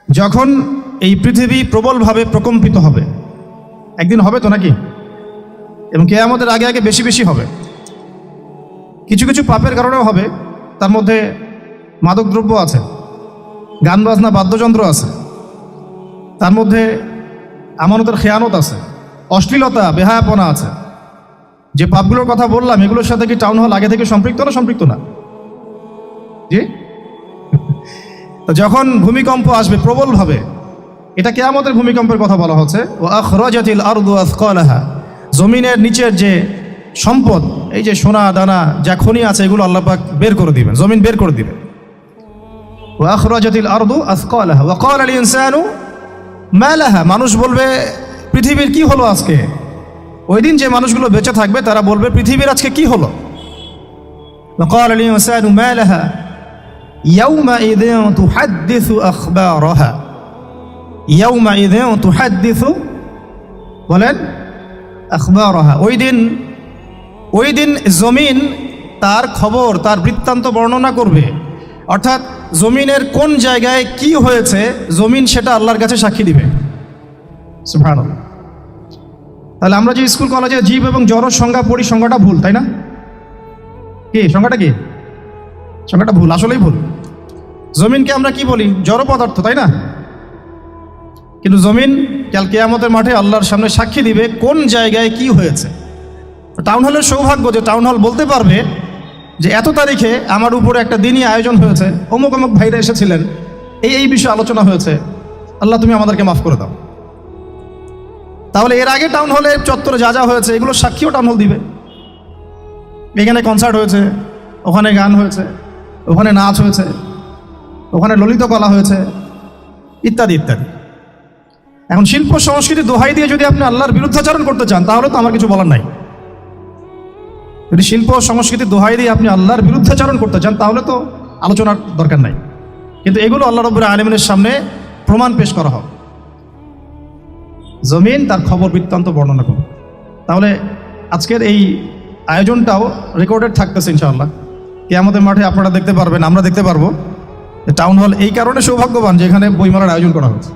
যখন এই পৃথিবী প্রবলভাবে প্রকম্পিত হবে, একদিন হবে তো নাকি, এবং কিয়ামতের আগে আগে বেশি বেশি হবে। কিছু কিছু পাপের কারণেও হবে, তার মধ্যে মাদকদ্রব্য আছে, গান বাজনা বাদ্যযন্ত্র আছে, তার মধ্যে আমানতের খেয়ানত আছে, অশ্লীলতা বেহায়াপনা আছে। যে পাপগুলোর কথা বললাম এগুলোর সাথে কি টাউন হল আগে থেকে সম্পৃক্ত না সম্পৃক্ত না? জি। তো যখন ভূমিকম্প আসবে প্রবলভাবে, এটা কিয়ামতের ভূমিকম্পের কথা বলা হচ্ছে। ওয়া আখরাজাতিল আরদু আসকালাহা, জমিনের নিচের যে সম্পদ, এই যে সোনা দানা যা খনি আছে এগুলো আল্লাহ পাক বের করে দিবেন, জমিন বের করে দিবেন। ওয়া আখরাজাতিল আরদু আসকালাহা ওয়া ক্বালাল ইনসানু মা লাহা, মানুষ বলবে পৃথিবীর কি হলো আজকে। ওই দিন যে মানুষগুলো বেঁচে থাকবে তারা বলবে পৃথিবীর আজকে কি হলো। ওয়া ক্বালাল ইনসানু মা লাহা ইয়াউমাইযিন তুহাদ্দিসু আখবারাহা, ইয়াউমাইযিন তুহাদ্দিসু বলেন আখবারাহা, ওই দিন জমিন তার খবর, তার বৃত্তান্ত বর্ণনা করবে। অর্থাৎ জমিনের কোন জায়গায় কি হয়েছে জমিন সেটা আল্লাহর কাছে সাক্ষী দিবে। সুবহানাল্লাহ। তাহলে আমরা যে স্কুল কলেজে জীব এবং জড় সংজ্ঞা পড়ি, সংজ্ঞাটা ভুল, তাই না? কি সংজ্ঞাটা কি? সংজ্ঞাটা ভুল, আসলেই ভুল। জমিনকে আমরা কি বলি? জড় পদার্থ, তাই না? কিন্তু জমিন কাল কিয়ামতের মাঠে আল্লাহর সামনে সাক্ষী দিবে কোন জায়গায় কি হয়েছে। টাউন হলের সৌভাগ্য যে টাউন হল বলতে পারবে যে এত তারিখে আমার উপরে একটা দিনই আয়োজন হয়েছে, অমুক অমুক ভাইরা এসেছিলেন, এই বিষয়ে আলোচনা হয়েছে, আল্লাহ তুমি আমাদেরকে মাফ করে দাও। তাহলে এর আগে টাউন হলে চত্বরে যা যা হয়েছে এগুলো সাক্ষীও টাউন হল দিবে। এখানে কনসার্ট হয়েছে, ওখানে গান হয়েছে, ওখানে নাচ হয়েছে, ওখানে ললিত কলা হয়েছে, ইত্যাদি ইত্যাদি। এখন শিল্প সংস্কৃতি দোহাই দিয়ে যদি আপনি আল্লাহর বিরুদ্ধাচরণ করতে চান তাহলে তো আমার কিছু বলার নাই। যদি শিল্প সংস্কৃতি দোহাই দিয়ে আপনি আল্লাহর বিরুদ্ধাচরণ করতে চান তাহলে তো আলোচনার দরকার নাই। কিন্তু এগুলো আল্লাহ রাব্বুল আলামিনের সামনে প্রমাণ পেশ করা হবে, জমিন তার খবর বৃত্তান্ত বর্ণনা করবে। তাহলে আজকের এই আয়োজনটাও রেকর্ডেড থাকতেছে ইনশাআল্লাহ। কিয়ামতের মাঠে আপনারা দেখতে পারবেন, আমরা দেখতে পারবো। টাউন হল এই কারণে সৌভাগ্যবান যে এখানে বইমেলার আয়োজন করা হচ্ছে।